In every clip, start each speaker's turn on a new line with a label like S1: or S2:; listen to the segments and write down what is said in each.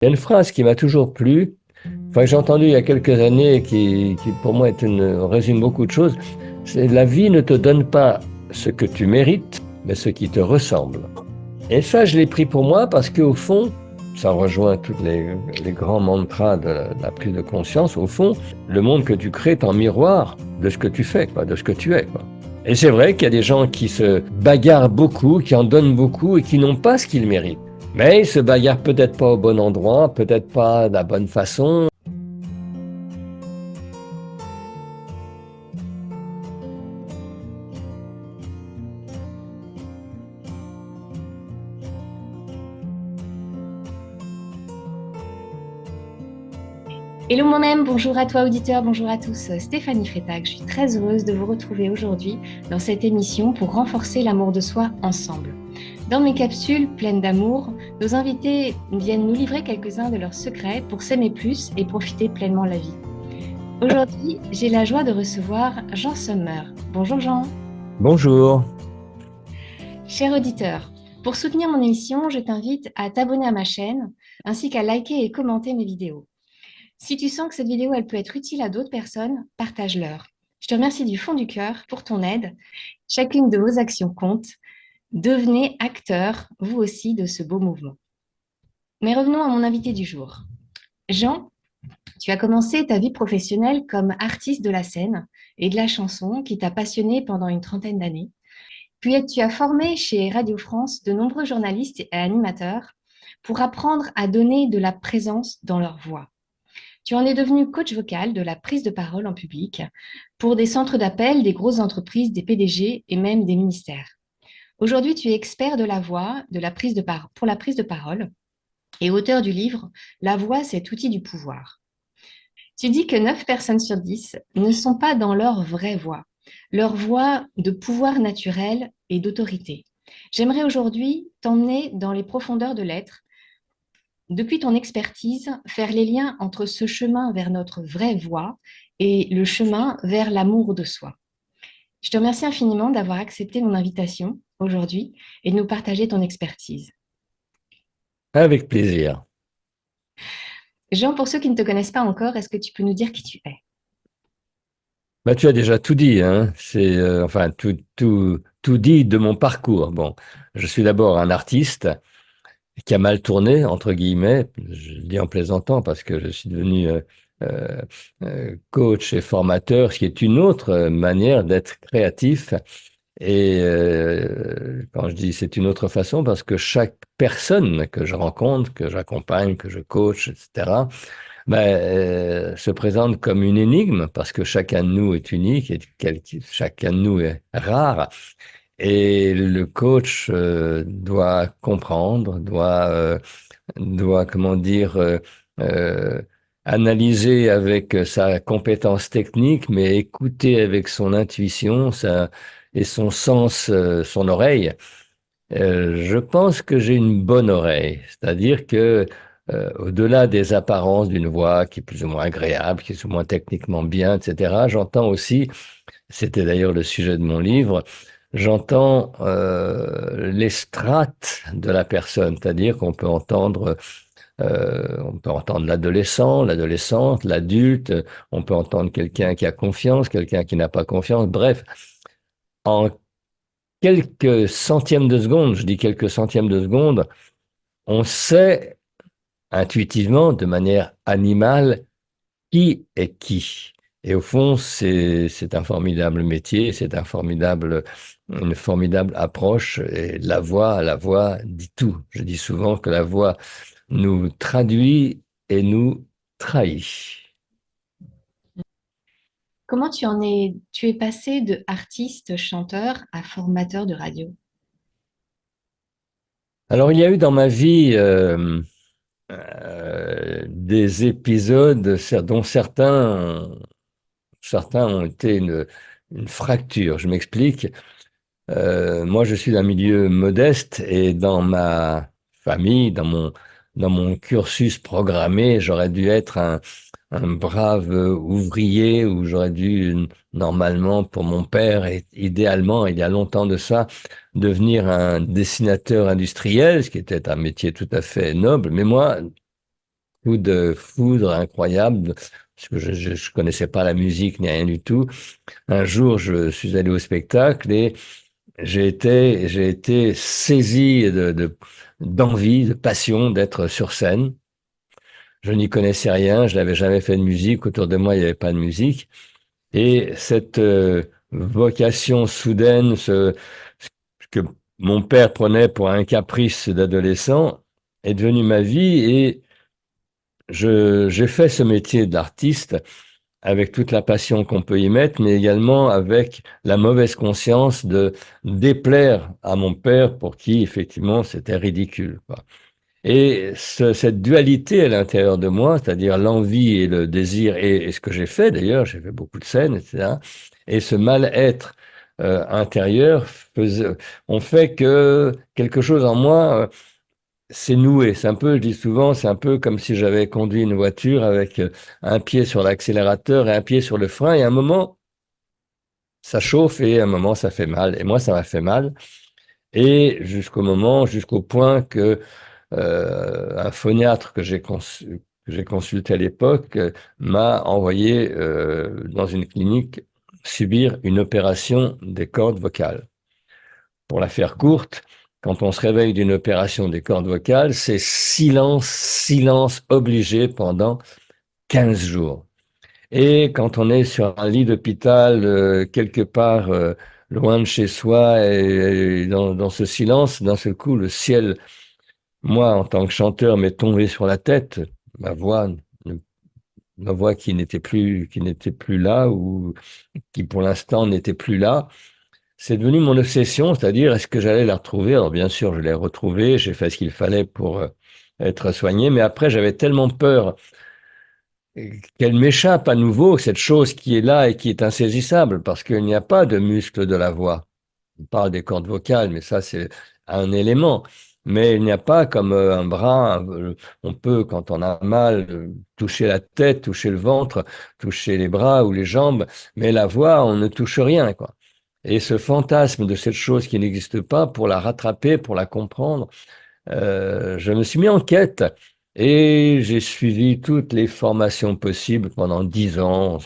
S1: Il y a une phrase qui m'a toujours plu, enfin, que j'ai entendue il y a quelques années et qui pour moi résume beaucoup de choses. C'est la vie ne te donne pas ce que tu mérites, mais ce qui te ressemble. Et ça, je l'ai pris pour moi parce qu'au fond, ça rejoint tous les grands mantras de la prise de conscience. Au fond, le monde que tu crées est en miroir de ce que tu fais, quoi, de ce que tu es, quoi. Et c'est vrai qu'il y a des gens qui se bagarrent beaucoup, qui en donnent beaucoup et qui n'ont pas ce qu'ils méritent. Mais ils se bagarrent peut-être pas au bon endroit, peut-être pas de la bonne façon.
S2: Hello moi-même, bonjour à toi auditeur, bonjour à tous. Stéphanie Frétac, je suis très heureuse de vous retrouver aujourd'hui dans cette émission pour renforcer l'amour de soi ensemble. Dans mes capsules pleines d'amour, nos invités viennent nous livrer quelques-uns de leurs secrets pour s'aimer plus et profiter pleinement de la vie. Aujourd'hui, j'ai la joie de recevoir Jean Sommer. Bonjour Jean.
S1: Bonjour.
S2: Cher auditeur, pour soutenir mon émission, je t'invite à t'abonner à ma chaîne ainsi qu'à liker et commenter mes vidéos. Si tu sens que cette vidéo elle peut être utile à d'autres personnes, partage-leur. Je te remercie du fond du cœur pour ton aide. Chacune de vos actions compte. Devenez acteur, vous aussi, de ce beau mouvement. Mais revenons à mon invité du jour. Jean, tu as commencé ta vie professionnelle comme artiste de la scène et de la chanson qui t'a passionné pendant une trentaine d'années. Puis tu as formé chez Radio France de nombreux journalistes et animateurs pour apprendre à donner de la présence dans leur voix. Tu en es devenu coach vocal de la prise de parole en public pour des centres d'appel, des grosses entreprises, des PDG et même des ministères. Aujourd'hui, tu es expert de la voix, pour la prise de parole et auteur du livre La voix, cet outil du pouvoir. Tu dis que 9 personnes sur 10 ne sont pas dans leur voix de pouvoir naturel et d'autorité. J'aimerais aujourd'hui t'emmener dans les profondeurs de l'être depuis ton expertise, faire les liens entre ce chemin vers notre vraie voie et le chemin vers l'amour de soi. Je te remercie infiniment d'avoir accepté mon invitation aujourd'hui et de nous partager ton expertise.
S1: Avec plaisir.
S2: Jean, pour ceux qui ne te connaissent pas encore, est-ce que tu peux nous dire qui tu es?
S1: Bah, tu as déjà tout dit, hein. C'est enfin tout dit de mon parcours. Bon, je suis d'abord un artiste qui a mal tourné, entre guillemets. Je le dis en plaisantant parce que je suis devenu euh, coach et formateur, ce qui est une autre manière d'être créatif. Et quand je dis c'est une autre façon, parce que chaque personne que je rencontre, que j'accompagne, que je coach, etc., se présente comme une énigme, parce que chacun de nous est unique et chacun de nous est rare. Et le coach doit comprendre, doit comment dire, euh, analyser avec sa compétence technique, mais écouter avec son intuition et son sens, son oreille. Je pense que j'ai une bonne oreille, c'est-à-dire que au-delà des apparences d'une voix qui est plus ou moins agréable, qui est plus ou moins techniquement bien, etc., j'entends aussi, c'était d'ailleurs le sujet de mon livre, j'entends les strates de la personne, c'est-à-dire on peut entendre l'adolescent, l'adolescente, l'adulte, on peut entendre quelqu'un qui a confiance, quelqu'un qui n'a pas confiance, bref, en quelques centièmes de seconde, je dis quelques centièmes de seconde, on sait intuitivement, de manière animale, qui est qui. Et au fond, c'est un formidable métier, une formidable approche. Et la voix dit tout. Je dis souvent que la voix nous traduit et nous trahit.
S2: Comment tu es passé de artiste chanteur à formateur de radio?
S1: Alors, il y a eu dans ma vie des épisodes dont certains ont été une fracture. Je m'explique. Moi, je suis d'un milieu modeste et dans ma famille, dans mon cursus programmé, j'aurais dû être un brave ouvrier ou j'aurais dû, normalement, pour mon père, et idéalement, il y a longtemps de ça, devenir un dessinateur industriel, ce qui était un métier tout à fait noble. Mais moi, coup de foudre incroyable, parce que je connaissais pas la musique ni rien du tout. Un jour, je suis allé au spectacle et j'ai été saisi d'envie, de passion d'être sur scène. Je n'y connaissais rien, je n'avais jamais fait de musique, autour de moi, il n'y avait pas de musique. Et cette vocation soudaine, ce que mon père prenait pour un caprice d'adolescent, est devenu ma vie et j'ai fait ce métier d'artiste avec toute la passion qu'on peut y mettre, mais également avec la mauvaise conscience de déplaire à mon père pour qui, effectivement, c'était ridicule, quoi. Et cette dualité à l'intérieur de moi, c'est-à-dire l'envie et le désir, et ce que j'ai fait d'ailleurs, j'ai fait beaucoup de scènes, etc., et ce mal-être intérieur ont fait que quelque chose en moi s'est noué. C'est un peu, je dis souvent, c'est un peu comme si j'avais conduit une voiture avec un pied sur l'accélérateur et un pied sur le frein, et à un moment, ça chauffe et à un moment, ça fait mal. Et moi, ça m'a fait mal. Et jusqu'au point que un phoniatre que j'ai consulté à l'époque m'a envoyé dans une clinique subir une opération des cordes vocales. Pour la faire courte, quand on se réveille d'une opération des cordes vocales, c'est silence, silence obligé pendant 15 jours. Et quand on est sur un lit d'hôpital, quelque part loin de chez soi, et dans ce silence, d'un seul coup, le ciel, moi, en tant que chanteur, m'est tombé sur la tête. Ma voix, ma voix qui n'était plus là, ou qui pour l'instant n'était plus là. C'est devenu mon obsession, c'est-à-dire est-ce que j'allais la retrouver? Alors bien sûr, je l'ai retrouvée, j'ai fait ce qu'il fallait pour être soigné, mais après j'avais tellement peur qu'elle m'échappe à nouveau, cette chose qui est là et qui est insaisissable, parce qu'il n'y a pas de muscle de la voix. On parle des cordes vocales, mais ça, c'est un élément. Mais il n'y a pas comme un bras, on peut, quand on a mal, toucher la tête, toucher le ventre, toucher les bras ou les jambes, mais la voix, on ne touche rien, quoi. Et ce fantasme de cette chose qui n'existe pas, pour la rattraper, pour la comprendre, je me suis mis en quête et j'ai suivi toutes les formations possibles pendant 10 ans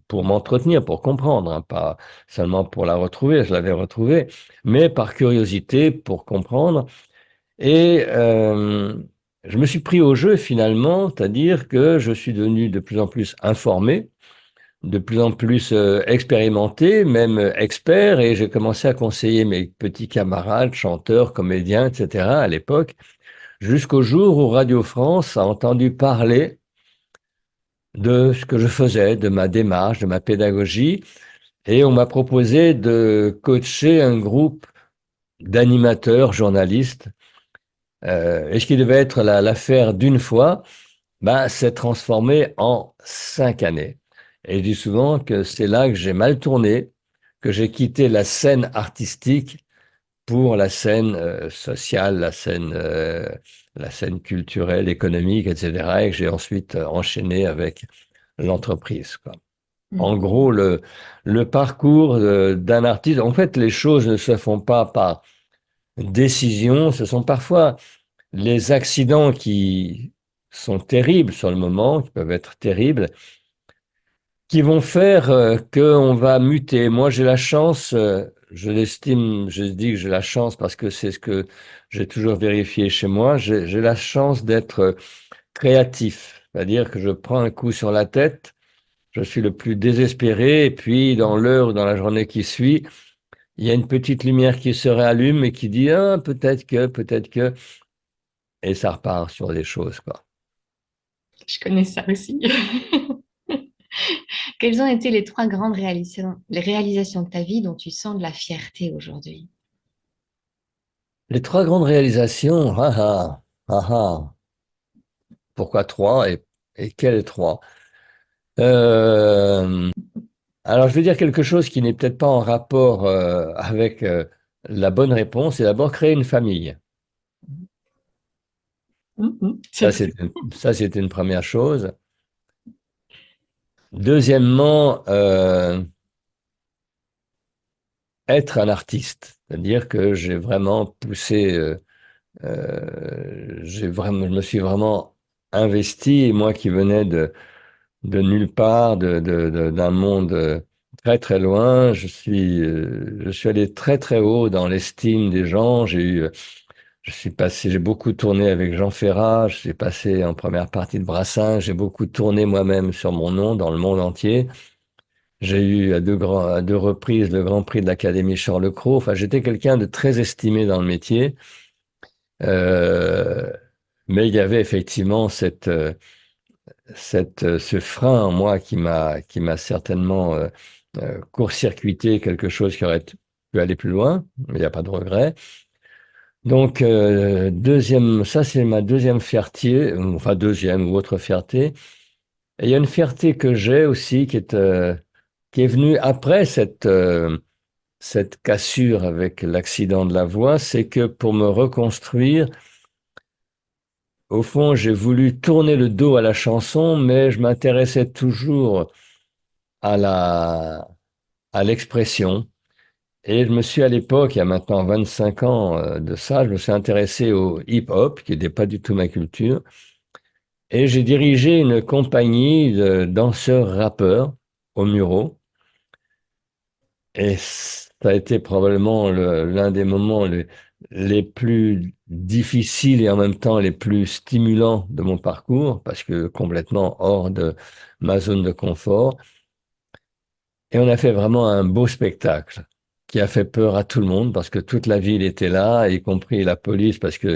S1: pour m'entretenir, pour comprendre, hein, pas seulement pour la retrouver, je l'avais retrouvée, mais par curiosité pour comprendre. Et je me suis pris au jeu finalement, c'est-à-dire que je suis devenu de plus en plus informé, de plus en plus expérimenté, même expert, et j'ai commencé à conseiller mes petits camarades, chanteurs, comédiens, etc. à l'époque, jusqu'au jour où Radio France a entendu parler de ce que je faisais, de ma démarche, de ma pédagogie, et on m'a proposé de coacher un groupe d'animateurs, journalistes, et ce qui devait être l'affaire d'une fois, ben, s'est transformé en 5 années. Et je dis souvent que c'est là que j'ai mal tourné, que j'ai quitté la scène artistique pour la scène sociale, la scène culturelle, économique, etc. Et que j'ai ensuite enchaîné avec l'entreprise, quoi. En
S2: Mhm.
S1: gros, le parcours d'un artiste, en fait, les choses ne se font pas par décision, ce sont parfois les accidents qui sont terribles sur le moment, qui peuvent être terribles, qui vont faire qu'on va muter. Moi, j'ai la chance, je l'estime, je dis que j'ai la chance parce que c'est ce que j'ai toujours vérifié chez moi, j'ai la chance d'être créatif, c'est-à-dire que je prends un coup sur la tête, je suis le plus désespéré, et puis dans l'heure ou dans la journée qui suit, il y a une petite lumière qui se réallume et qui dit, ah, peut-être que, et ça repart sur des choses, quoi.
S2: Je connais ça aussi. Quelles ont été les trois grandes réalisations de ta vie dont tu sens de la fierté aujourd'hui?
S1: Les trois grandes réalisations, pourquoi trois et quelles trois? Euh, alors, je vais dire quelque chose qui n'est peut-être pas en rapport avec la bonne réponse. C'est d'abord créer une famille.
S2: Mhm.
S1: Ça,
S2: Surtout.
S1: c'est une première chose. Deuxièmement, être un artiste. C'est-à-dire que j'ai vraiment poussé, je me suis vraiment investi, et moi qui venais de nulle part, d'un monde très très loin, je suis allé très très haut dans l'estime des gens. J'ai beaucoup tourné avec Jean Ferrat, je suis passé en première partie de Brassens, j'ai beaucoup tourné moi-même sur mon nom dans le monde entier. J'ai eu à deux reprises le Grand Prix de l'Académie Charles Cros. Enfin, j'étais quelqu'un de très estimé dans le métier. Euh, mais il y avait effectivement ce frein en moi qui m'a certainement court-circuité quelque chose qui aurait pu aller plus loin. Il n'y a pas de regret. Donc, ça c'est ma deuxième fierté, enfin deuxième ou autre fierté. Et il y a une fierté que j'ai aussi qui est venue après cette cassure avec l'accident de la voix, c'est que pour me reconstruire, au fond, j'ai voulu tourner le dos à la chanson, mais je m'intéressais toujours à à l'expression. Et je me suis à l'époque, il y a maintenant 25 ans de ça, je me suis intéressé au hip-hop, qui n'était pas du tout ma culture. Et j'ai dirigé une compagnie de danseurs-rappeurs au Muro. Et ça a été probablement l'un des moments les plus difficiles et en même temps les plus stimulants de mon parcours, parce que complètement hors de ma zone de confort. Et on a fait vraiment un beau spectacle qui a fait peur à tout le monde, parce que toute la ville était là, y compris la police, parce que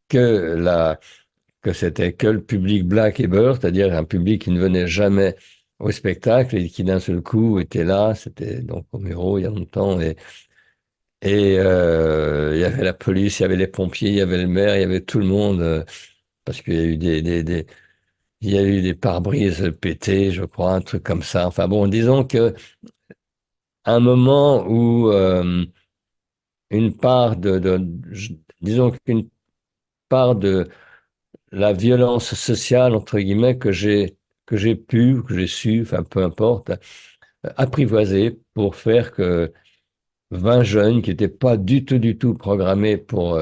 S1: que c'était que le public black et beurre, c'est-à-dire un public qui ne venait jamais au spectacle et qui d'un seul coup était là. C'était donc au Muro il y a longtemps. Il y avait la police, il y avait les pompiers, il y avait le maire, il y avait tout le monde, parce qu'il y a eu il y a eu des pare-brises pétés, je crois, un truc comme ça. Enfin bon, disons que un moment où une part disons qu'une part de la violence sociale, entre guillemets, que que j'ai su, enfin peu importe, apprivoiser pour faire que 20 jeunes qui n'étaient pas du tout programmés pour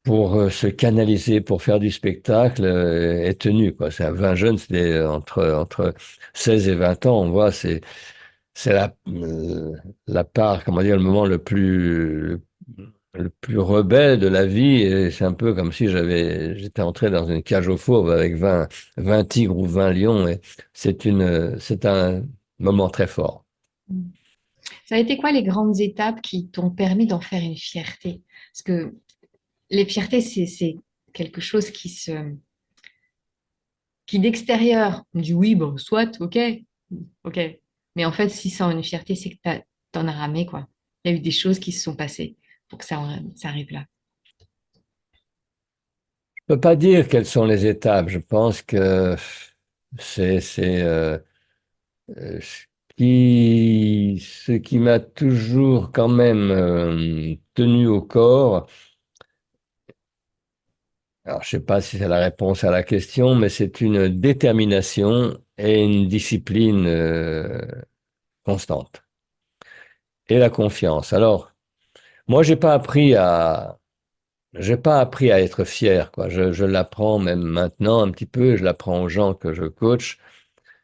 S1: se canaliser, pour faire du spectacle, est tenu, quoi. C'est 20 jeunes, c'était entre 16 et 20 ans, on voit, c'est la part, comment dire, le moment le plus rebelle de la vie, et c'est un peu comme si j'étais entré dans une cage aux fauves avec 20 tigres ou 20 lions, et c'est un moment très fort.
S2: Ça a été quoi les grandes étapes qui t'ont permis d'en faire une fierté? Parce que les fiertés, c'est quelque chose qui d'extérieur, on dit oui, bon, soit, ok, ok. Mais en fait, si c'est une fierté, c'est que t'en as ramé, quoi. Il y a eu des choses qui se sont passées pour que ça arrive là.
S1: Je peux pas dire quelles sont les étapes. Je pense que c'est ce qui m'a toujours quand même tenu au corps. Alors, je sais pas si c'est la réponse à la question, mais c'est une détermination et une discipline constante et la confiance. Alors, moi, j'ai pas appris à être fier, quoi. Je l'apprends même maintenant un petit peu, je l'apprends aux gens que je coach,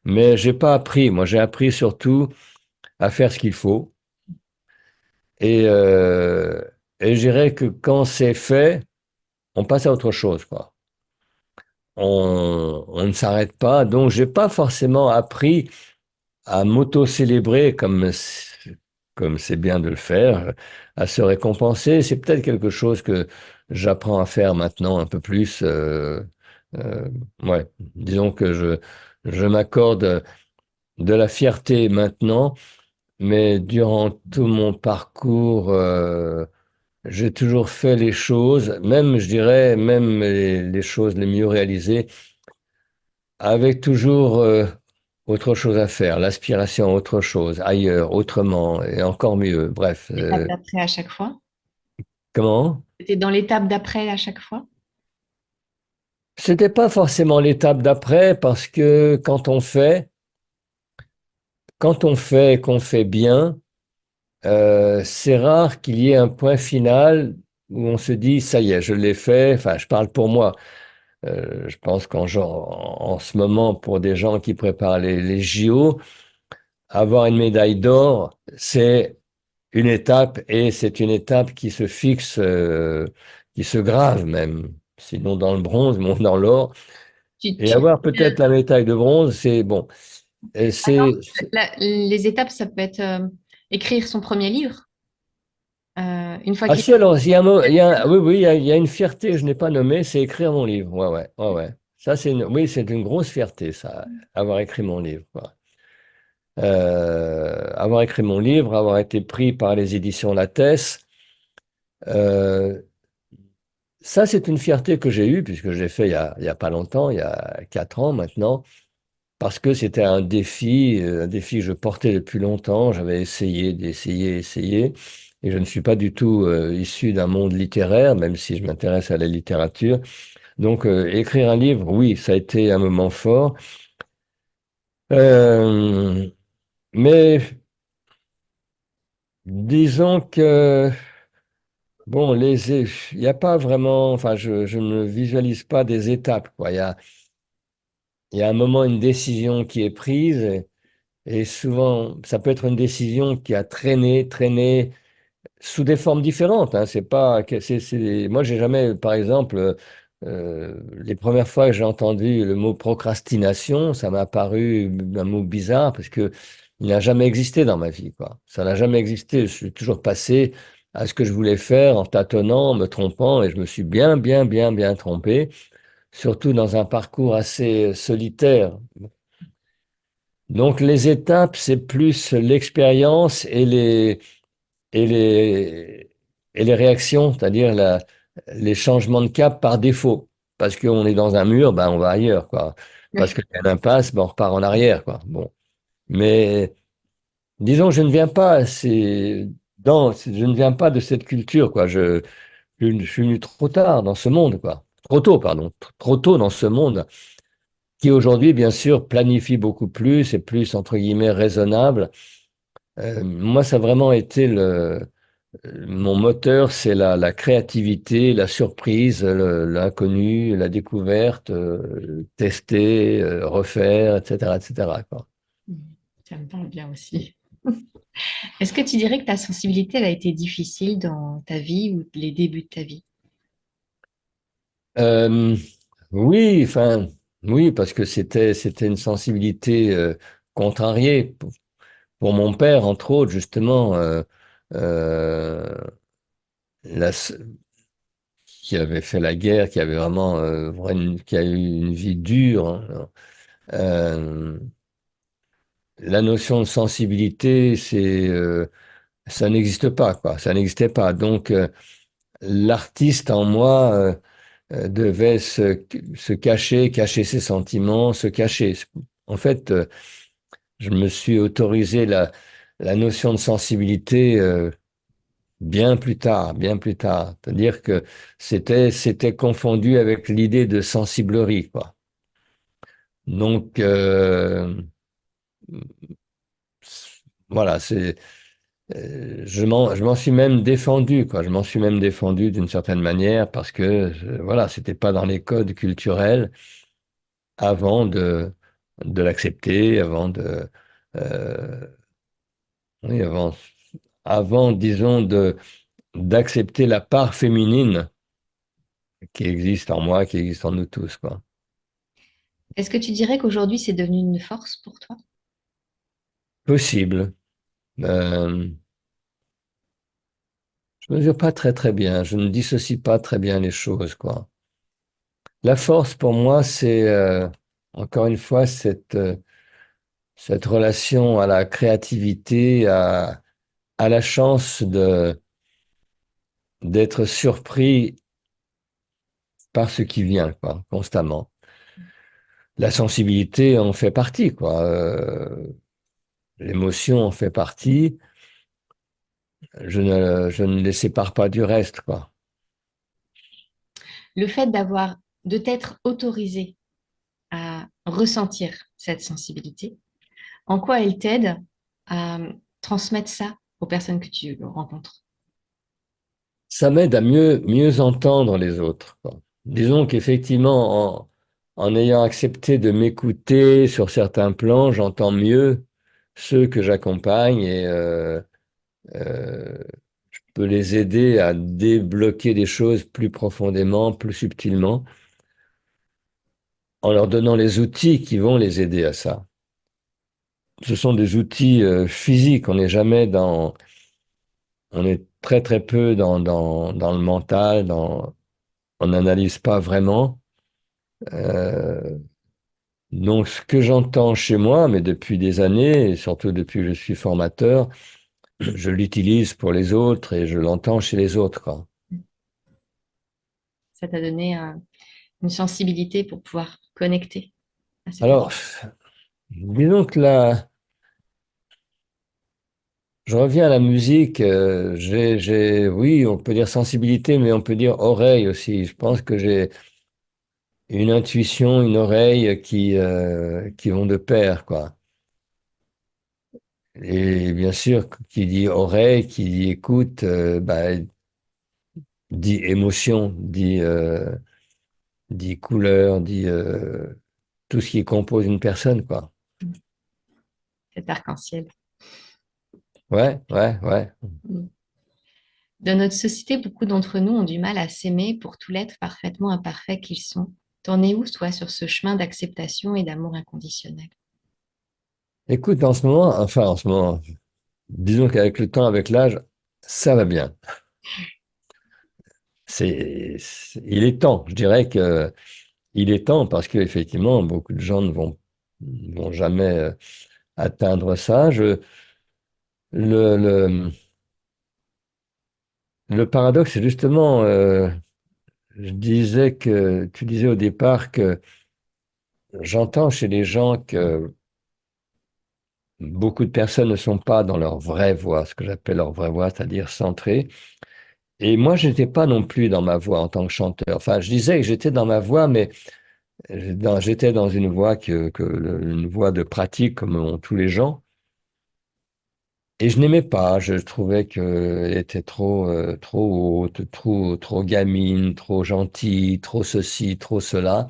S1: mais j'ai pas appris. Moi, j'ai appris surtout à faire ce qu'il faut. Et, euh, et je dirais que quand c'est fait, on passe à autre chose, quoi. On ne s'arrête pas. Donc, j'ai pas forcément appris à m'auto-célébrer comme c'est bien de le faire, à se récompenser. C'est peut-être quelque chose que j'apprends à faire maintenant un peu plus. Euh, ouais, disons que je m'accorde de la fierté maintenant, mais durant tout mon parcours, j'ai toujours fait les choses, même, je dirais, même les choses les mieux réalisées, avec toujours autre chose à faire, l'aspiration à autre chose, ailleurs, autrement, et encore mieux. Bref,
S2: L'étape d'après à chaque fois.
S1: comment?
S2: C'était dans l'étape d'après à chaque fois.
S1: C'était pas forcément l'étape d'après, parce que quand on fait et qu'on fait bien, c'est rare qu'il y ait un point final où on se dit, ça y est, je l'ai fait, enfin, je parle pour moi. Je pense en ce moment, pour des gens qui préparent les JO, avoir une médaille d'or, c'est une étape et c'est une étape qui se fixe, qui se grave même, sinon dans le bronze, mais dans l'or.
S2: Tu,
S1: Et
S2: tu-
S1: avoir peut-être la médaille de bronze, c'est bon. Et
S2: les étapes, ça peut être écrire son premier livre. Une fois
S1: ah
S2: qu'il
S1: si, alors, oui, oui, il y a une fierté que je n'ai pas nommée, c'est écrire mon livre. Ouais, ouais, ouais, ouais. Ça, oui, c'est une grosse fierté, ça, avoir écrit mon livre, quoi. Avoir écrit mon livre, avoir été pris par les éditions Lattès, euh, ça, c'est une fierté que j'ai eue, puisque je l'ai fait il y a pas longtemps, il y a 4 ans maintenant, parce que c'était un défi que je portais depuis longtemps. J'avais essayé, d'essayer, essayé, et je ne suis pas du tout issu d'un monde littéraire, même si je m'intéresse à la littérature. Donc, écrire un livre, oui, ça a été un moment fort. Euh, mais disons que, bon, il n'y a pas vraiment, enfin, je ne visualise pas des étapes, quoi. Il y a un moment, une décision qui est prise, et souvent, ça peut être une décision qui a traîné sous des formes différentes. Hein. C'est pas, que- moi, j'ai jamais, par exemple, les premières fois que j'ai entendu le mot procrastination, ça m'a paru un mot bizarre parce que il n'a jamais existé dans ma vie, quoi. Ça n'a jamais existé. Je suis toujours passé à ce que je voulais faire en tâtonnant, en me trompant, et je me suis bien trompé, surtout dans un parcours assez solitaire. Donc, les étapes, c'est plus l'expérience et les, et les réactions, c'est-à-dire les changements de cap par défaut. Parce qu'on est dans un mur, ben on va ailleurs, quoi. Parce qu'il y a une impasse, ben on repart en arrière, quoi. Bon. Mais disons, je ne viens pas de cette culture, quoi. Je suis venu trop tard dans ce monde, quoi. Trop tôt, pardon. Trop tôt dans ce monde, qui aujourd'hui, bien sûr, planifie beaucoup plus, et plus, entre guillemets, raisonnable. Moi, ça a vraiment été mon moteur, c'est la créativité, la surprise, l'inconnu, la découverte, tester, refaire, etc., etc., quoi.
S2: Ça me parle bien aussi. Est-ce que tu dirais que ta sensibilité, elle a été difficile dans ta vie ou les débuts de ta vie?
S1: Euh, oui, enfin, oui, parce que c'était une sensibilité contrariée pour mon père, entre autres, justement, euh, la, qui avait fait la guerre, qui avait vraiment, qui a eu une vie dure. Hein. Euh, la notion de sensibilité, ça n'existe pas, quoi. Ça n'existait pas. Donc, l'artiste en moi devait se cacher ses sentiments, se cacher. En fait, je me suis autorisé la notion de sensibilité bien plus tard, bien plus tard. C'est-à-dire que c'était confondu avec l'idée de sensiblerie, quoi. Donc, voilà, je m'en suis même défendu, quoi. Je m'en suis même défendu d'une certaine manière parce que, voilà, c'était pas dans les codes culturels avant de l'accepter, euh, oui, disons, d'accepter la part féminine qui existe en moi, qui existe en nous tous, quoi.
S2: Est-ce que tu dirais qu'aujourd'hui, c'est devenu une force pour toi?
S1: Possible. Euh, je mesure pas très bien. Je ne dissocie pas très bien les choses, quoi. La force pour moi, c'est encore une fois cette relation à la créativité, à la chance d'être surpris par ce qui vient, quoi, constamment. La sensibilité en fait partie, quoi. L'émotion en fait partie. Je ne les sépare pas du reste, quoi.
S2: Le fait de t'être autorisé à ressentir cette sensibilité, en quoi elle t'aide à transmettre ça aux personnes que tu rencontres?
S1: Ça m'aide à mieux entendre les autres, quoi. disons qu'effectivement, en ayant accepté de m'écouter sur certains plans, j'entends mieux ceux que j'accompagne et euh, je peux les aider à débloquer des choses plus profondément, plus subtilement, en leur donnant les outils qui vont les aider à ça. Ce sont des outils physiques, on est très très peu dans le mental, on n'analyse pas vraiment. Euh, donc ce que j'entends chez moi, mais depuis des années, et surtout depuis que je suis formateur, je l'utilise pour les autres et je l'entends chez les autres, quoi.
S2: Ça t'a donné une sensibilité pour pouvoir connecter à ces
S1: Alors,
S2: personnes.
S1: disons que là, je reviens à la musique, oui, on peut dire sensibilité, mais on peut dire oreille aussi. Je pense que j'ai une intuition, une oreille qui vont de pair, quoi. Et bien sûr, qui dit oreille, qui dit écoute, bah, dit émotion, dit couleur, dit tout ce qui compose une personne, quoi.
S2: Cet arc-en-ciel.
S1: Ouais, ouais, ouais.
S2: Dans notre société, beaucoup d'entre nous ont du mal à s'aimer pour tout l'être parfaitement imparfait qu'ils sont. T'en es où, toi, sur ce chemin d'acceptation et d'amour inconditionnel?
S1: Écoute, en ce moment, disons qu'avec le temps, avec l'âge, ça va bien. Il est temps. Je dirais que il est temps parce qu'effectivement, beaucoup de gens ne vont jamais atteindre ça. Le, le, le paradoxe, c'est justement, tu disais au départ que j'entends chez les gens que beaucoup de personnes ne sont pas dans leur vraie voix, ce que j'appelle leur vraie voix, c'est-à-dire centrées. Et moi, je n'étais pas non plus dans ma voix en tant que chanteur. Enfin, je disais que j'étais dans ma voix, mais j'étais dans une voie une voie de pratique comme ont tous les gens. Et je n'aimais pas. Je trouvais qu'elle était trop haute, trop gamine, trop gentille, trop ceci, trop cela.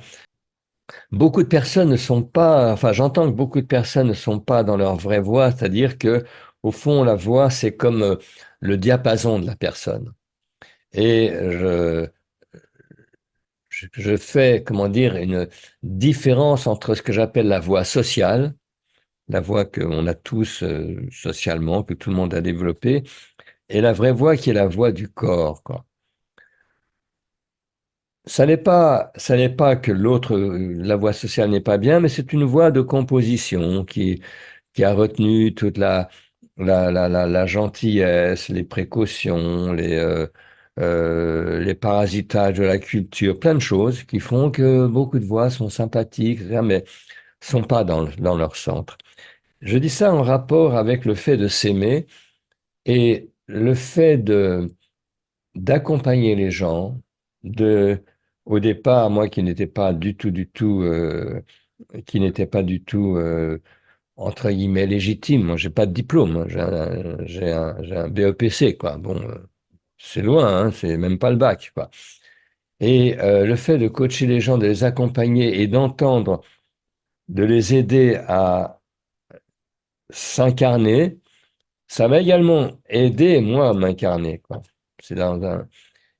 S1: Beaucoup de personnes ne sont pas, enfin, j'entends que beaucoup de personnes ne sont pas dans leur vraie voix, c'est-à-dire que, au fond, la voix, c'est comme le diapason de la personne. Et je fais, comment dire, une différence entre ce que j'appelle la voix sociale, la voix qu'on a tous socialement, que tout le monde a développée, et la vraie voix qui est la voix du corps, quoi. Ça n'est pas que l'autre, la voix sociale n'est pas bien, mais c'est une voix de composition qui a retenu toute la gentillesse, les précautions, les parasitages de la culture, plein de choses qui font que beaucoup de voix sont sympathiques, etc., mais sont pas dans leur centre. Je dis ça en rapport avec le fait de s'aimer et le fait d'accompagner les gens, de, au départ, moi qui n'étais pas du tout, qui n'était pas du tout, entre guillemets, légitime. Moi, j'ai pas de diplôme, hein. J'ai un BEPC, quoi. Bon, c'est loin, hein, c'est même pas le bac, quoi. Et le fait de coacher les gens, de les accompagner et d'entendre, de les aider à s'incarner, ça m'a également aidé, moi, à m'incarner, quoi. C'est dans un...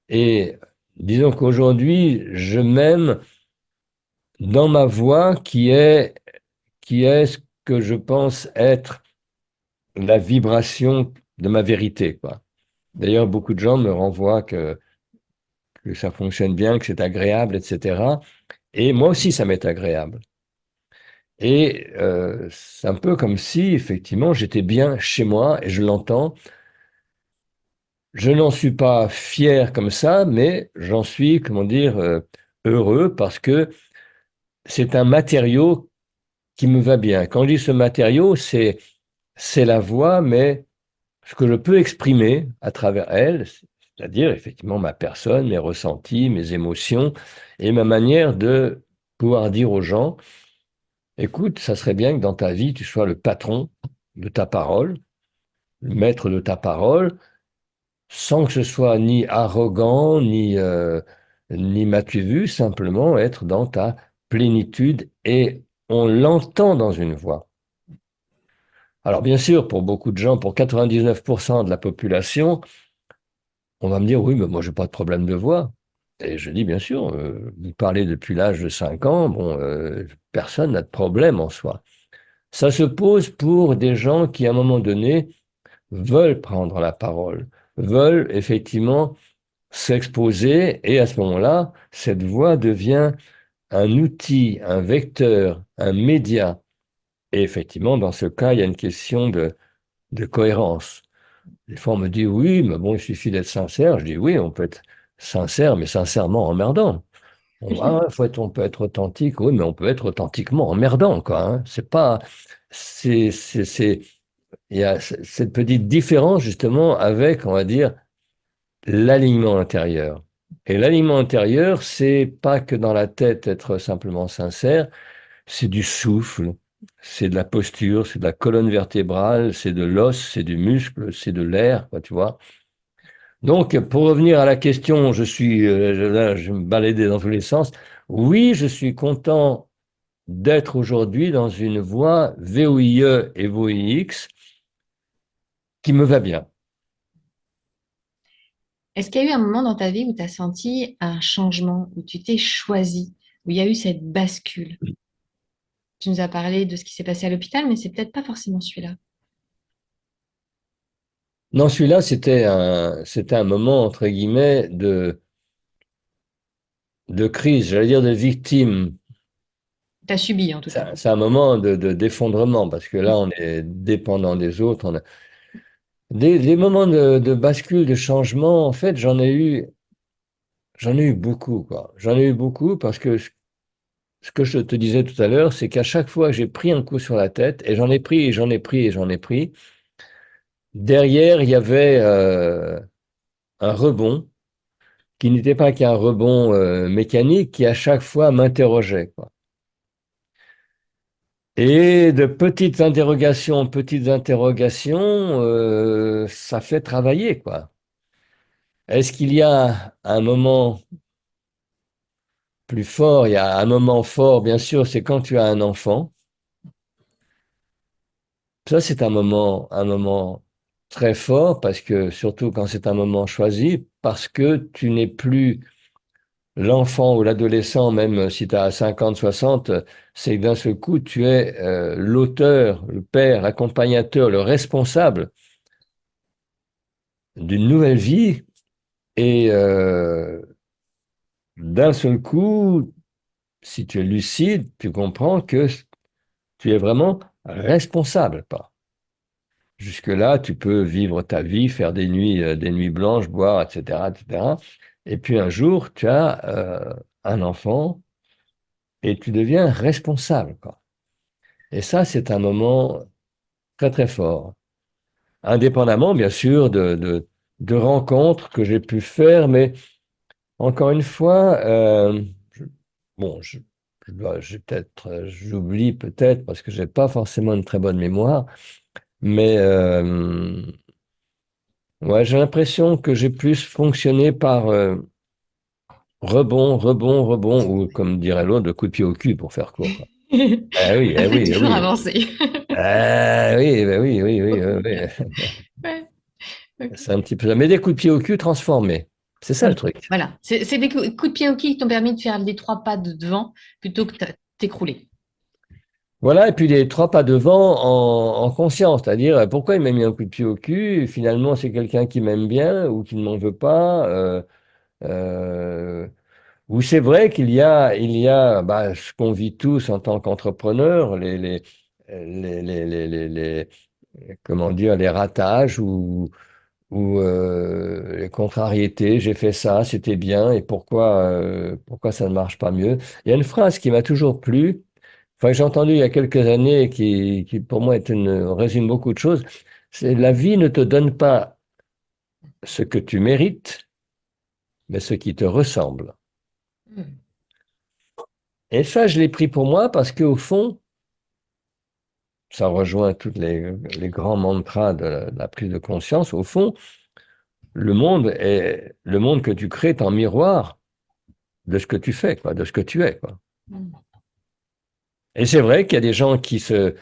S1: Et disons qu'aujourd'hui, je m'aime dans ma voix qui est ce que je pense être la vibration de ma vérité, quoi. D'ailleurs, beaucoup de gens me renvoient que ça fonctionne bien, que c'est agréable, etc. Et moi aussi, ça m'est agréable. Et c'est un peu comme si, effectivement, j'étais bien chez moi et je l'entends. Je n'en suis pas fier comme ça, mais j'en suis, comment dire, heureux parce que c'est un matériau qui me va bien. Quand je dis ce matériau, c'est la voix, mais ce que je peux exprimer à travers elle, c'est-à-dire effectivement ma personne, mes ressentis, mes émotions et ma manière de pouvoir dire aux gens, écoute, ça serait bien que dans ta vie, tu sois le patron de ta parole, le maître de ta parole, sans que ce soit ni arrogant, ni m'as-tu vu simplement être dans ta plénitude et on l'entend dans une voix. Alors bien sûr, pour beaucoup de gens, pour 99% de la population, on va me dire, oui, mais moi, j'ai pas de problème de voix. Et je dis, bien sûr, vous parlez depuis l'âge de 5 ans, bon, personne n'a de problème en soi. Ça se pose pour des gens qui, à un moment donné, veulent prendre la parole, veulent effectivement s'exposer, et à ce moment-là, cette voix devient un outil, un vecteur, un média. Et effectivement, dans ce cas, il y a une question de cohérence. Des fois, on me dit oui, mais bon, il suffit d'être sincère. Je dis oui, on peut être sincère, mais sincèrement emmerdant. On peut être authentique, oui, mais on peut être authentiquement emmerdant, quoi. Hein. C'est pas, il y a cette petite différence justement avec, on va dire, l'alignement intérieur. Et l'alignement intérieur, c'est pas que dans la tête être simplement sincère, c'est du souffle, c'est de la posture, c'est de la colonne vertébrale, c'est de l'os, c'est du muscle, c'est de l'air, quoi, tu vois. Donc, pour revenir à la question, là, je me baladais dans tous les sens. Oui, je suis content d'être aujourd'hui dans une voie VOIE et VOIX qui me va bien.
S2: Est-ce qu'il y a eu un moment dans ta vie où tu as senti un changement, où tu t'es choisi, où il y a eu cette bascule? Tu nous as parlé de ce qui s'est passé à l'hôpital, mais c'est peut-être pas forcément celui-là.
S1: Non, celui-là, c'était un moment, entre guillemets, de crise, j'allais dire de victime.
S2: Tu as subi en tout cas.
S1: C'est un moment d'effondrement, parce que là, on est dépendant des autres. Des moments de bascule, de changement, en fait, j'en ai eu beaucoup, quoi. J'en ai eu beaucoup parce que ce que je te disais tout à l'heure, c'est qu'à chaque fois que j'ai pris un coup sur la tête, et j'en ai pris, et j'en ai pris, et j'en ai pris, derrière, il y avait un rebond qui n'était pas qu'un rebond mécanique, qui à chaque fois m'interrogeait, quoi. Et de petites interrogations, ça fait travailler, quoi. Est-ce qu'il y a un moment plus fort? Il y a un moment fort, bien sûr, c'est quand tu as un enfant. Ça, c'est un moment très fort parce que, surtout quand c'est un moment choisi, parce que tu n'es plus l'enfant ou l'adolescent, même si tu as 50, 60, c'est que d'un seul coup, tu es l'auteur, le père, l'accompagnateur, le responsable d'une nouvelle vie. Et d'un seul coup, si tu es lucide, tu comprends que tu es vraiment responsable, pas. Jusque-là, tu peux vivre ta vie, faire des nuits blanches, boire, etc., etc. Et puis un jour, tu as un enfant et tu deviens responsable, quoi. Et ça, c'est un moment très, très fort. Indépendamment, bien sûr, de rencontres que j'ai pu faire, mais encore une fois, bon, j'oublie peut-être parce que j'ai pas forcément une très bonne mémoire, mais ouais, j'ai l'impression que j'ai plus fonctionné par rebond, rebond, rebond, ou comme dirait l'autre, de coup de pied au cul pour faire court, quoi. Ah oui, ah oui, ah
S2: Toujours
S1: oui.
S2: avancé.
S1: Ah oui, bah oui, oui, oui, oui, oui.
S2: Ouais, ok.
S1: C'est un petit peu ça. Mais des coups de pied au cul transformés. C'est ça le
S2: Oui,
S1: truc.
S2: voilà. C'est des coups de pied au qui t'ont permis de faire les trois pas de devant plutôt que de t'écrouler.
S1: Voilà, et puis les trois pas devant en conscience, c'est-à-dire pourquoi il m'a mis un coup de pied au cul, finalement c'est quelqu'un qui m'aime bien ou qui ne m'en veut pas, euh, ou c'est vrai il y a bah, ce qu'on vit tous en tant qu'entrepreneurs, comment dire, les ratages ou les contrariétés, j'ai fait ça, c'était bien, et pourquoi ça ne marche pas mieux? Il y a une phrase qui m'a toujours plu, enfin, que j'ai entendue il y a quelques années, et qui pour moi résume beaucoup de choses, c'est la vie ne te donne pas ce que tu mérites, mais ce qui te ressemble.
S2: Hmm.
S1: Et ça, je l'ai pris pour moi parce qu'au fond, ça rejoint tous les grands mantras de la prise de conscience. Au fond, le monde que tu crées est en miroir de ce que tu fais, quoi, de ce que tu es, quoi.
S2: Mm.
S1: Et c'est vrai qu'il y a des gens qui se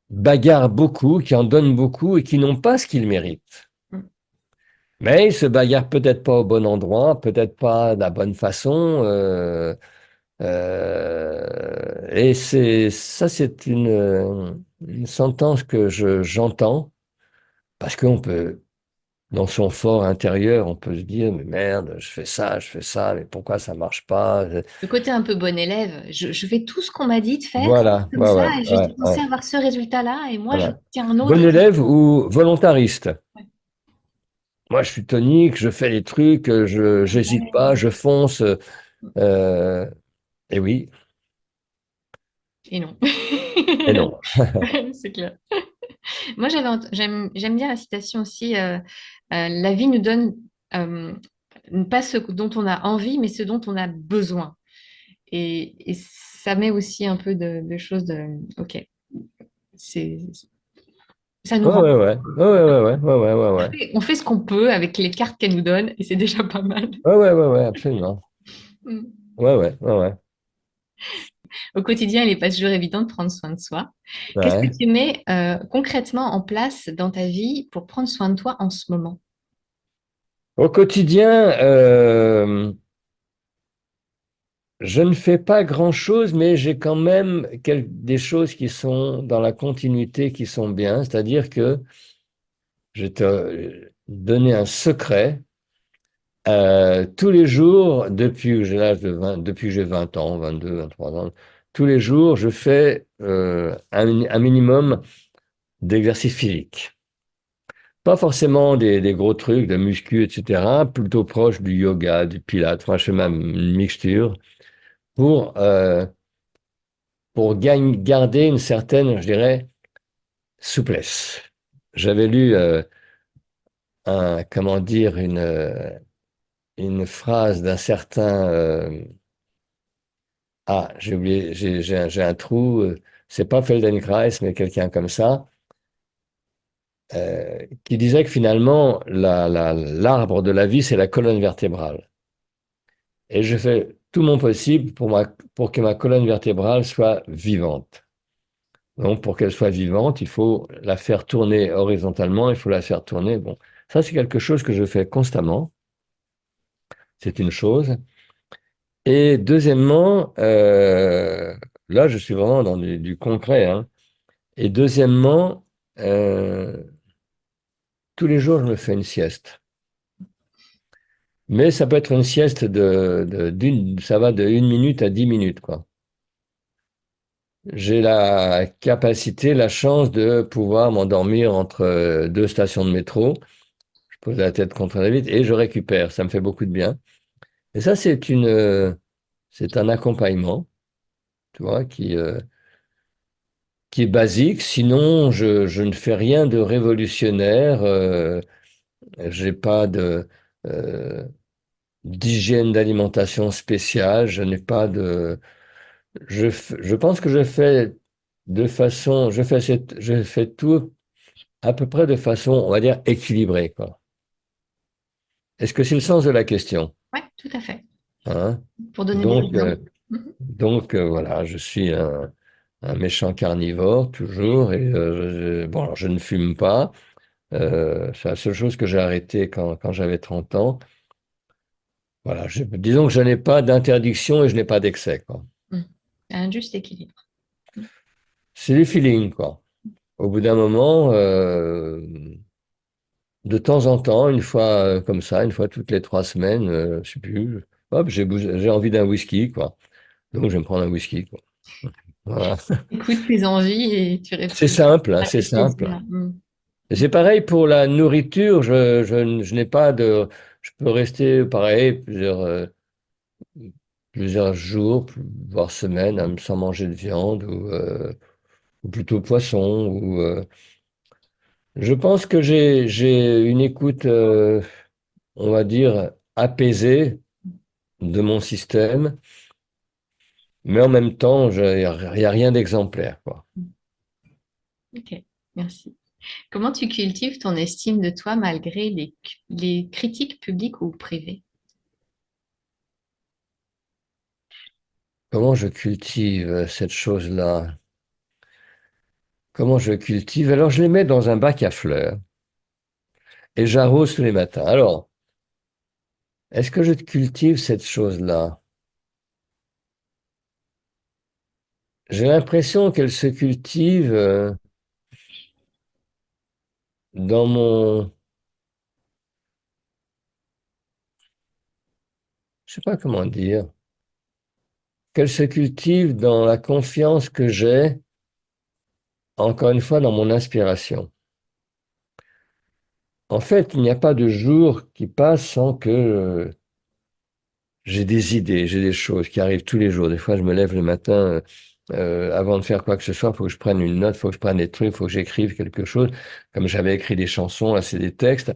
S1: bagarrent beaucoup, qui en donnent beaucoup et qui n'ont pas ce qu'ils méritent.
S2: Mm.
S1: Mais ils se bagarrent peut-être pas au bon endroit, peut-être pas de la bonne façon. Et c'est une sentence que j'entends parce qu'on peut, dans son fort intérieur, on peut se dire, mais merde, je fais ça, mais pourquoi ça marche pas?
S2: Le côté un peu bon élève, je fais tout ce qu'on m'a dit de faire,
S1: Voilà,
S2: comme
S1: ouais,
S2: ça,
S1: ouais,
S2: et je
S1: ouais,
S2: suis censée
S1: ouais,
S2: avoir ce résultat-là, et moi, je
S1: voilà.
S2: tiens un
S1: Bon
S2: autre.
S1: élève ou volontariste?
S2: Ouais.
S1: Moi, je suis tonique, je fais les trucs, j'hésite pas, je fonce. Euh, et oui,
S2: Et non.
S1: et non.
S2: C'est clair. Moi, j'aime bien la citation aussi. La vie nous donne pas ce dont on a envie, mais ce dont on a besoin. Et ça met aussi un peu de choses de. Ok, c'est, ça nous
S1: Ouais,
S2: rend.
S1: ouais, ouais, ouais, ouais, ouais, ouais, ouais, ouais, ouais,
S2: On fait ce qu'on peut avec les cartes qu'elle nous donne, et c'est déjà pas mal.
S1: ouais, ouais, ouais, ouais, absolument.
S2: Mm.
S1: Ouais, ouais, ouais, ouais.
S2: Au quotidien, il n'est pas toujours évident de prendre soin de soi. Qu'est-ce que
S1: Ouais.
S2: tu mets concrètement en place dans ta vie pour prendre soin de toi en ce moment?
S1: Au quotidien, je ne fais pas grand-chose, mais j'ai quand même des choses qui sont dans la continuité, qui sont bien. C'est-à-dire que je vais te donner un secret. Tous les jours, depuis que j'ai l'âge de 20, depuis que j'ai 20 ans, 22, 23 ans, tous les jours, je fais un minimum d'exercice physique. Pas forcément des gros trucs de muscu, etc. Plutôt proche du yoga, du pilates. Enfin, je fais même une mixture pour, euh, pour garder une certaine, je dirais, souplesse. J'avais lu comment dire, une phrase d'un certain j'ai oublié, j'ai un trou. C'est pas Feldenkrais, mais quelqu'un comme ça, qui disait que finalement, l'arbre de la vie, c'est la colonne vertébrale. Et je fais tout mon possible pour que ma colonne vertébrale soit vivante. Donc, pour qu'elle soit vivante, il faut la faire tourner horizontalement, il faut la faire tourner. Bon, ça, c'est quelque chose que je fais constamment. C'est une chose. Et deuxièmement, là, je suis vraiment dans du concret, hein. Et deuxièmement, euh, tous les jours, je me fais une sieste. Mais ça peut être une sieste ça va de 1 minute à 10 minutes, quoi. J'ai la capacité, la chance de pouvoir m'endormir entre deux stations de métro. Je pose la tête contre la vitre et je récupère. Ça me fait beaucoup de bien. Et ça, c'est un accompagnement, tu vois, qui est basique. Sinon, je ne fais rien de révolutionnaire. J'ai pas euh, d'hygiène d'alimentation spéciale. Je n'ai pas de. Je pense que je fais tout à peu près de façon, on va dire, équilibrée, quoi. Est-ce que c'est le sens de la question?
S2: Ouais, tout à fait.
S1: Hein?
S2: Pour donner des
S1: Donc,
S2: exemples. Mhm.
S1: voilà, je suis un méchant carnivore toujours et bon, alors, je ne fume pas. C'est la seule chose que j'ai arrêtée quand j'avais 30 ans. Voilà, disons que je n'ai pas d'interdiction et je n'ai pas d'excès, quoi.
S2: Mhm. Un juste équilibre. Mhm.
S1: C'est du feeling, quoi. Au bout d'un moment, de temps en temps, une fois comme ça, une fois toutes les 3 semaines, je sais plus, hop, j'ai envie d'un whisky, quoi. Donc, je vais me prendre un whisky, quoi. Voilà.
S2: Écoute tes envies et tu
S1: C'est
S2: réponds
S1: simple, hein,
S2: à
S1: c'est
S2: tes
S1: simple.
S2: plaisirs. Mhm.
S1: Et c'est pareil pour la nourriture. Je n'ai pas de. Je peux rester, pareil, plusieurs jours, voire semaines, sans manger de viande ou plutôt poisson. Je pense que j'ai une écoute, on va dire, apaisée de mon système, mais en même temps, il n'y a rien d'exemplaire, quoi.
S2: Ok, merci. Comment tu cultives ton estime de toi malgré les critiques publiques ou privées?
S1: Comment je cultive cette chose-là? Comment je cultive? Alors, je les mets dans un bac à fleurs et j'arrose tous les matins. Alors, est-ce que je cultive cette chose-là? J'ai l'impression qu'elle se cultive dans mon... Je sais pas comment dire. Qu'elle se cultive dans la confiance que j'ai, encore une fois, dans mon inspiration. En fait, il n'y a pas de jour qui passe sans que j'ai des idées, j'ai des choses qui arrivent tous les jours. Des fois, je me lève le matin, avant de faire quoi que ce soit, il faut que je prenne une note, il faut que je prenne des trucs, il faut que j'écrive quelque chose. Comme j'avais écrit des chansons, là, c'est des textes.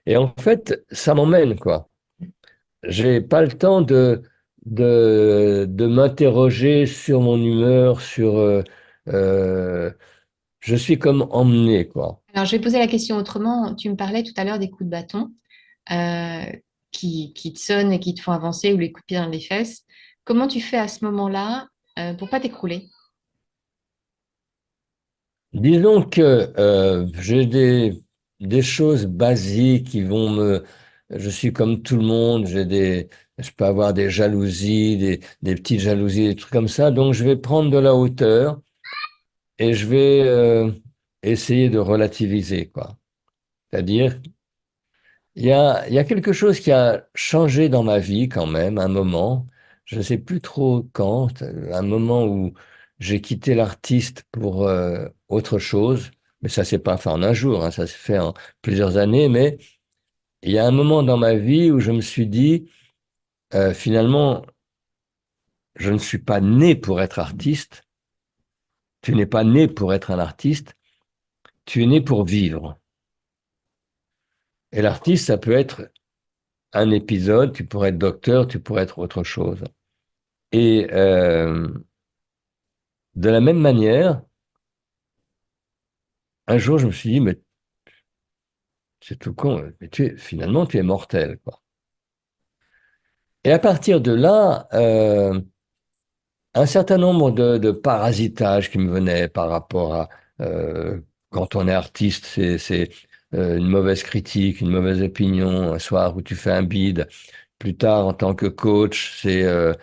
S1: Et en fait, ça m'emmène, quoi. J'ai pas le temps de m'interroger sur mon humeur, euh, je suis comme emmené, quoi.
S2: Alors, je vais poser la question autrement. Tu me parlais tout à l'heure des coups de bâton euh, qui te sonnent et qui te font avancer ou les coups de pied dans les fesses. Comment tu fais à ce moment-là pour pas t'écrouler?
S1: Disons que j'ai des choses basiques qui vont me... Je suis comme tout le monde, je peux avoir des jalousies, des petites jalousies, des trucs comme ça. Donc je vais prendre de la hauteur et je vais essayer de relativiser, quoi. C'est-à-dire, il y a quelque chose qui a changé dans ma vie quand même, un moment. Je ne sais plus trop quand, un moment où j'ai quitté l'artiste pour autre chose. Mais ça s'est pas fait en un jour, hein, ça s'est fait en plusieurs années. Mais il y a un moment dans ma vie où je me suis dit, finalement, je ne suis pas né pour être artiste. Tu n'es pas né pour être un artiste. Tu es né pour vivre. Et l'artiste, ça peut être un épisode. Tu pourrais être docteur, tu pourrais être autre chose. Et de la même manière, un jour, je me suis dit, mais c'est tout con, mais finalement, tu es mortel, quoi. Et à partir de là, un certain nombre de parasitages qui me venaient par rapport à euh, quand on est artiste, c'est une mauvaise critique, une mauvaise opinion, un soir où tu fais un bide. Plus tard, en tant que coach, c'est euh,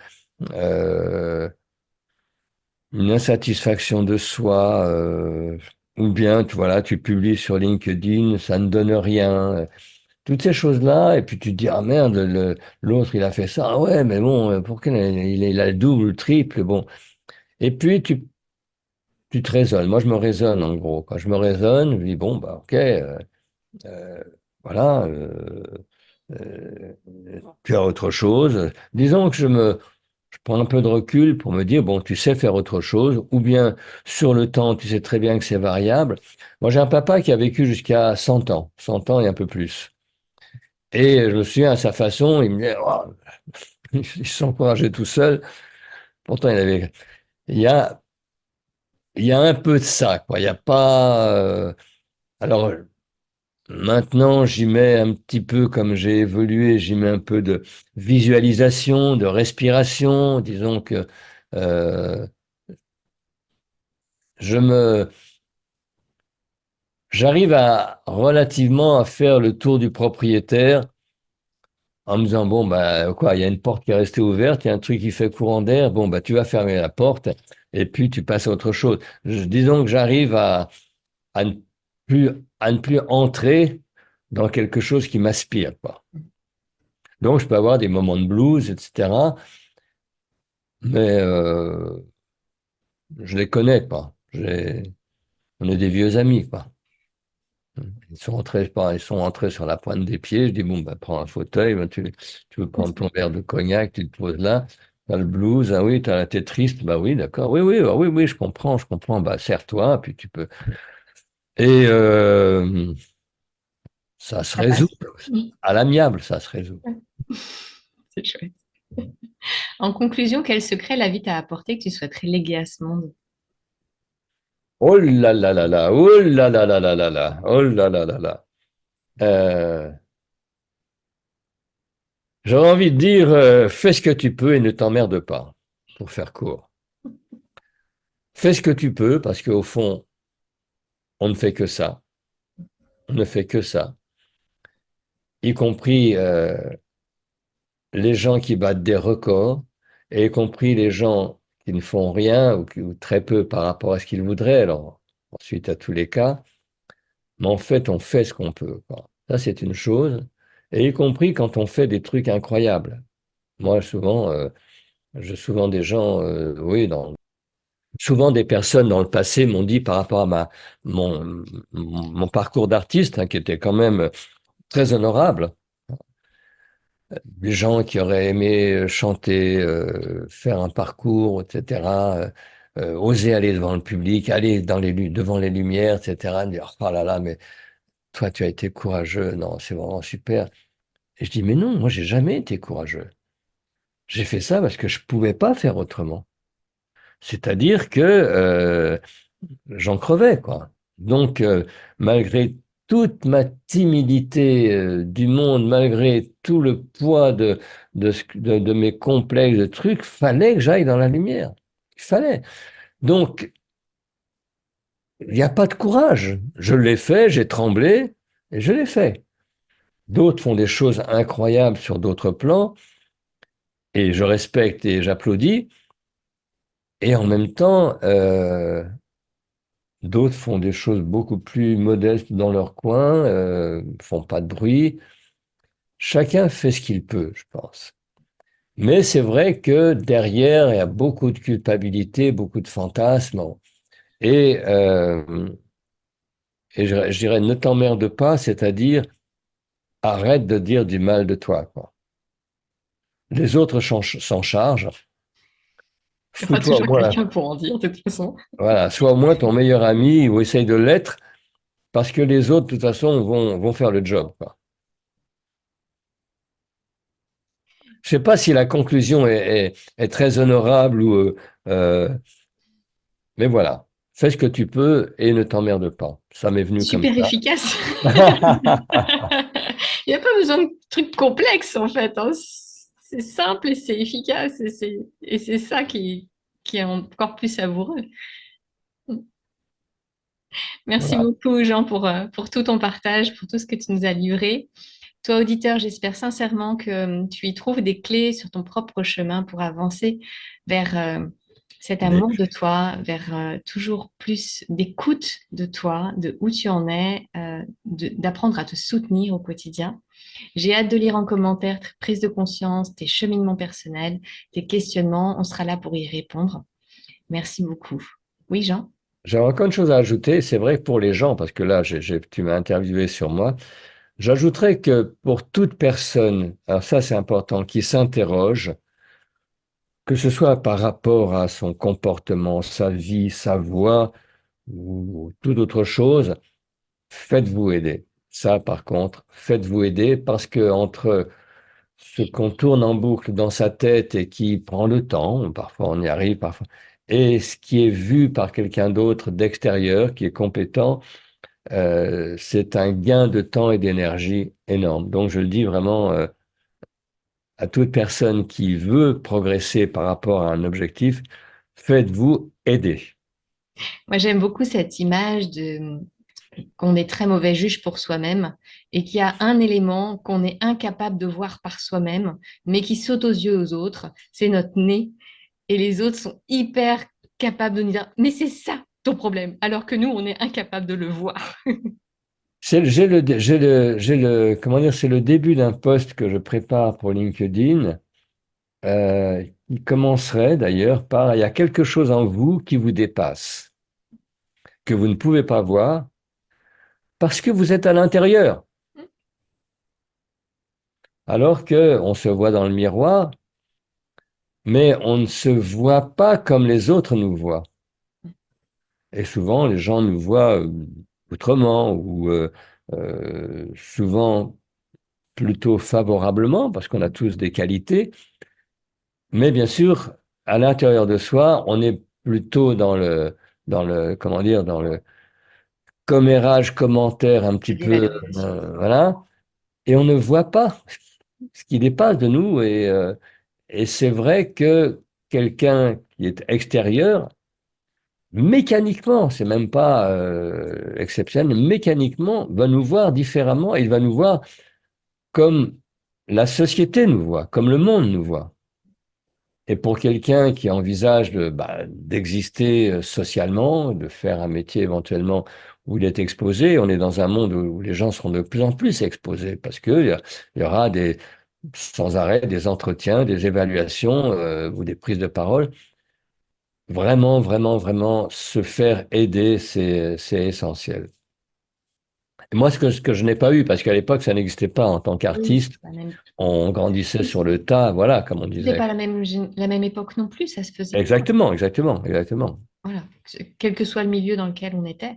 S1: une insatisfaction de soi, ou bien voilà, tu publies sur LinkedIn, ça ne donne rien. Toutes ces choses-là, et puis tu te dis, ah merde, l'autre il a fait ça, ah ouais, mais bon, pourquoi il a le double, le triple, bon. Et puis tu te raisonnes. Moi, je me raisonne en gros. Quand je me raisonne, je dis, bon, bah ok, euh, voilà, euh, tu as autre chose. Disons que je prends un peu de recul pour me dire, bon, tu sais faire autre chose, ou bien sur le temps, tu sais très bien que c'est variable. Moi, j'ai un papa qui a vécu jusqu'à 100 ans, 100 ans et un peu plus. Et je me souviens, à sa façon, il me disait, oh, il s'encourageait tout seul. Pourtant, il y a, il y a un peu de ça, quoi. Il y a pas, alors, maintenant, j'y mets un petit peu, comme j'ai évolué, j'y mets un peu de visualisation, de respiration. Disons que euh, je me, j'arrive à relativement à faire le tour du propriétaire en me disant, bon, bah, quoi, il y a une porte qui est restée ouverte, il y a un truc qui fait courant d'air, bon, bah, tu vas fermer la porte et puis tu passes à autre chose. Disons que j'arrive à ne à ne plus entrer dans quelque chose qui m'aspire, quoi. Donc, je peux avoir des moments de blues, etc., mais je les connais pas. On est des vieux amis, quoi. Ils sont entrés sur la pointe des pieds. Je dis, bon, bah, prends un fauteuil, bah, tu veux prendre ton verre de cognac, tu te poses là. T'as le blues, ah oui, t'es triste, bah oui, d'accord. Oui, oui, oui, oui, je comprends. Bah, serre-toi, puis tu peux. Et ça se
S2: Ça
S1: résout.
S2: passe. Oui.
S1: À l'amiable, ça se résout.
S2: Ouais. C'est chouette. En conclusion, quel secret la vie t'a apporté que tu souhaiterais léguer à ce monde?
S1: Oh là là là là, oh là là là là là là, oh là là là là. Euh, J'aurais envie de dire, fais ce que tu peux et ne t'emmerde pas. pour faire court. Fais ce que tu peux, parce qu'au fond, on ne fait que ça. On ne fait que ça. Y compris les gens qui battent des records, et y compris les gens qui ne font rien ou très peu par rapport à ce qu'ils voudraient. Alors, ensuite, à tous les cas, mais en fait, on fait ce qu'on peut, quoi. Ça, c'est une chose. Et y compris quand on fait des trucs incroyables. Moi, souvent des gens, oui, souvent des personnes dans le passé m'ont dit par rapport à mon parcours d'artiste, hein, qui était quand même très honorable, des gens qui auraient aimé chanter, faire un parcours, etc., oser aller devant le public, aller devant les lumières, etc., dire, oh là là, mais toi, tu as été courageux, non, c'est vraiment super. Et je dis, mais non, moi, j'ai jamais été courageux. J'ai fait ça parce que je pouvais pas faire autrement. C'est-à-dire que j'en crevais, quoi. Donc, malgré toute ma timidité du monde, malgré tout le poids de mes complexes, de trucs, fallait que j'aille dans la lumière. Il fallait. Donc, il n'y a pas de courage. Je l'ai fait, j'ai tremblé, et je l'ai fait. D'autres font des choses incroyables sur d'autres plans, et je respecte et j'applaudis. Et en même temps, d'autres font des choses beaucoup plus modestes dans leur coin, font pas de bruit. Chacun fait ce qu'il peut, je pense. Mais c'est vrai que derrière, il y a beaucoup de culpabilité, beaucoup de fantasmes. Et, euh, je dirais, ne t'emmerde pas, c'est-à-dire arrête de dire du mal de toi, quoi. Les autres s'en chargent.
S2: Il y aura
S1: Fous-toi au
S2: toujours
S1: moins,
S2: quelqu'un pour en dire, de toute façon.
S1: voilà, sois au moins ton meilleur ami ou essaye de l'être, parce que les autres, de toute façon, vont faire le job, quoi. Je sais pas si la conclusion est très honorable euh, mais voilà. Fais ce que tu peux et ne t'emmerde pas. Ça m'est venu comme
S2: Super
S1: ça.
S2: efficace. Il n'y a pas besoin de trucs complexes, en fait, hein. C'est simple et c'est efficace. Et c'est ça qui est encore plus savoureux. Merci
S1: Voilà.
S2: beaucoup, Jean, pour tout ton partage, pour tout ce que tu nous as livré. Toi, auditeur, j'espère sincèrement que tu y trouves des clés sur ton propre chemin pour avancer vers cet
S1: Mais
S2: amour de toi, vers toujours plus d'écoute de toi, de où tu en es, d'apprendre à te soutenir au quotidien. J'ai hâte de lire en commentaire tes prises de conscience, tes cheminements personnels, tes questionnements. On sera là pour y répondre. Merci beaucoup. Oui, Jean?
S1: j'ai encore une chose à ajouter. C'est vrai que pour les gens, parce que là, tu m'as interviewé sur moi, j'ajouterais que pour toute personne, alors ça c'est important, qui s'interroge, que ce soit par rapport à son comportement, sa vie, sa voix ou toute autre chose, faites-vous aider. Ça, par contre, faites-vous aider parce que entre ce qu'on tourne en boucle dans sa tête et qui prend le temps, parfois on y arrive, parfois, et ce qui est vu par quelqu'un d'autre d'extérieur, qui est compétent, c'est un gain de temps et d'énergie énorme. Donc je le dis vraiment à toute personne qui veut progresser par rapport à un objectif, faites-vous aider.
S2: Moi, j'aime beaucoup cette image de qu'on est très mauvais juge pour soi-même et qu'il y a un élément qu'on est incapable de voir par soi-même, mais qui saute aux yeux aux autres, c'est notre nez. Et les autres sont hyper capables de nous dire, mais c'est ça ton problème, alors que nous, on est incapable de le voir.
S1: Comment dire, c'est le début d'un post que je prépare pour LinkedIn. Il commencerait d'ailleurs par il y a quelque chose en vous qui vous dépasse, que vous ne pouvez pas voir parce que vous êtes à l'intérieur. Alors que on se voit dans le miroir, mais on ne se voit pas comme les autres nous voient. Et souvent, les gens nous voient autrement ou souvent plutôt favorablement parce qu'on a tous des qualités. Mais bien sûr, à l'intérieur de soi, on est plutôt comment dire, dans le commérage, commentaire un
S2: Je
S1: petit
S2: dirais
S1: peu,
S2: la même chose.
S1: voilà, et on ne voit pas ce qui dépasse de nous. Et c'est vrai que quelqu'un qui est extérieur, mécaniquement, c'est même pas exceptionnel, mécaniquement, va nous voir différemment et il va nous voir comme la société nous voit, comme le monde nous voit. Et pour quelqu'un qui envisage d'exister socialement, de faire un métier éventuellement où il est exposé, on est dans un monde où les gens seront de plus en plus exposés parce il y aura sans arrêt des entretiens, des évaluations ou des prises de parole. Vraiment, vraiment, vraiment, se faire aider, c'est essentiel. Et moi, ce que je n'ai pas eu, parce qu'à l'époque, ça n'existait pas en tant
S2: Oui,
S1: qu'artiste,
S2: c'est pas la même.
S1: on grandissait sur le tas, voilà, comme on
S2: C'était
S1: disait.
S2: pas la même époque non plus, ça se faisait pas.
S1: Exactement, exactement, exactement.
S2: Voilà. Quel que soit le milieu dans lequel on était,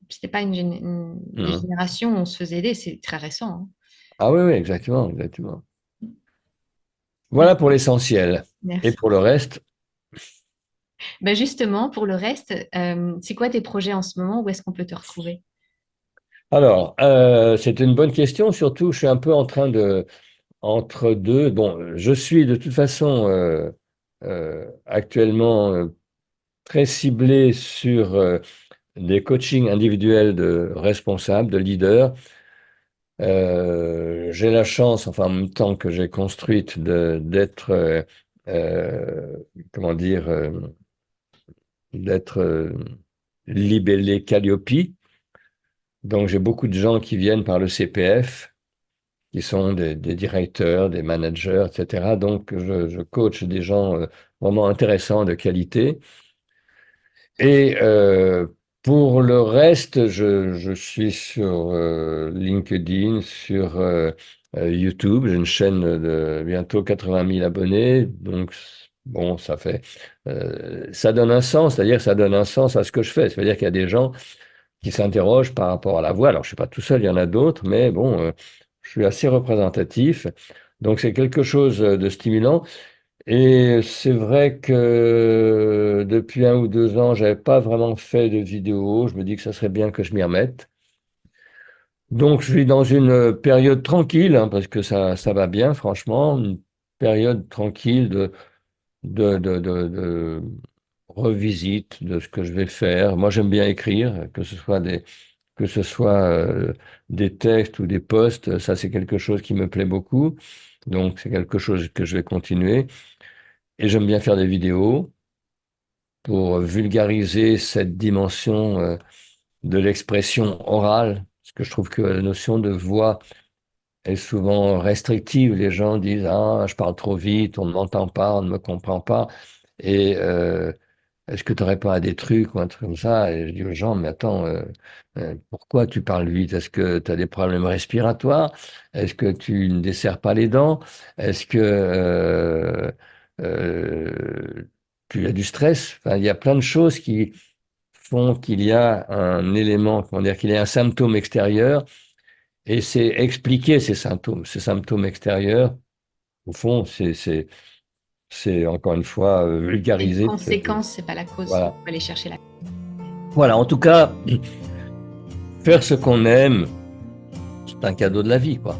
S2: c'était pas les
S1: Mhm.
S2: générations où on se faisait aider, c'est très récent, hein.
S1: Ah oui, oui, exactement, exactement. Voilà pour
S2: Merci.
S1: l'essentiel. Et
S2: Merci.
S1: pour le reste,
S2: Ben justement, pour le reste, c'est quoi tes projets en ce moment? Où est-ce qu'on peut te retrouver?
S1: alors, c'est une bonne question, surtout, je suis un peu en train entre deux. Bon, je suis de toute façon actuellement très ciblé sur des coachings individuels de responsables, de leaders. J'ai la chance, enfin en même temps que j'ai construite, d'être, euh, comment dire, d'être libellé Calliope. Donc j'ai beaucoup de gens qui viennent par le CPF, qui sont des directeurs, des managers, etc. Donc je coach des gens vraiment intéressants, de qualité. Et pour le reste, je suis sur LinkedIn, sur YouTube. J'ai une chaîne de bientôt 80 000 abonnés. Donc, bon, ça donne un sens, c'est-à-dire que ça donne un sens à ce que je fais. C'est-à-dire qu'il y a des gens qui s'interrogent par rapport à la voix. Alors, je ne suis pas tout seul, il y en a d'autres, mais bon, je suis assez représentatif. Donc, c'est quelque chose de stimulant. Et c'est vrai que depuis 1 ou 2 ans, j'avais pas vraiment fait de vidéo. Je me dis que ça serait bien que je m'y remette. Donc, je suis dans une période tranquille, hein, parce que ça va bien, franchement, une période tranquille de revisite de ce que je vais faire. Moi, j'aime bien écrire, que ce soit des textes ou des posts. Ça, c'est quelque chose qui me plaît beaucoup. Donc, c'est quelque chose que je vais continuer. Et j'aime bien faire des vidéos pour vulgariser cette dimension de l'expression orale, parce que je trouve que la notion de voix est souvent restrictive. Les gens disent: «Ah, je parle trop vite, on ne m'entend pas, on ne me comprend pas.» Et est-ce que tu n'aurais pas des trucs ou un truc comme ça? Et je dis aux gens: «Mais attends, pourquoi tu parles vite? Est-ce que tu as des problèmes respiratoires? Est-ce que tu ne desserres pas les dents? Est-ce que euh, tu as du stress?» Enfin, il y a plein de choses qui font qu'il y a un élément, comment dire, qu'il y a un symptôme extérieur, et c'est expliquer ces symptômes. Ces symptômes extérieurs, au fond, c'est encore une fois
S2: C'est une
S1: vulgariser.
S2: conséquence, c'est pas la cause. Il
S1: Voilà.
S2: faut aller chercher la.
S1: Voilà, en tout cas, faire ce qu'on aime, c'est un cadeau de la vie, quoi.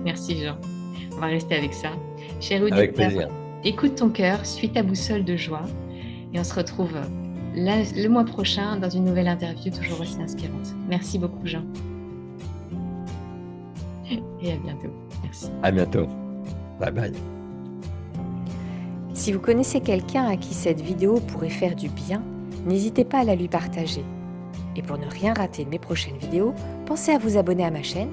S2: Merci Jean. On va rester avec ça. Cher
S1: Avec
S2: auditeur,
S1: plaisir.
S2: écoute ton cœur, suis ta boussole de joie et on se retrouve le mois prochain dans une nouvelle interview toujours aussi inspirante. Merci beaucoup Jean et à bientôt. Merci.
S1: À bientôt. Bye bye.
S3: Si vous connaissez quelqu'un à qui cette vidéo pourrait faire du bien, n'hésitez pas à la lui partager. Et pour ne rien rater de mes prochaines vidéos, pensez à vous abonner à ma chaîne.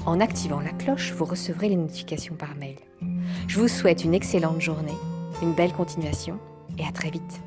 S3: En activant la cloche, vous recevrez les notifications par mail. Je vous souhaite une excellente journée, une belle continuation et à très vite.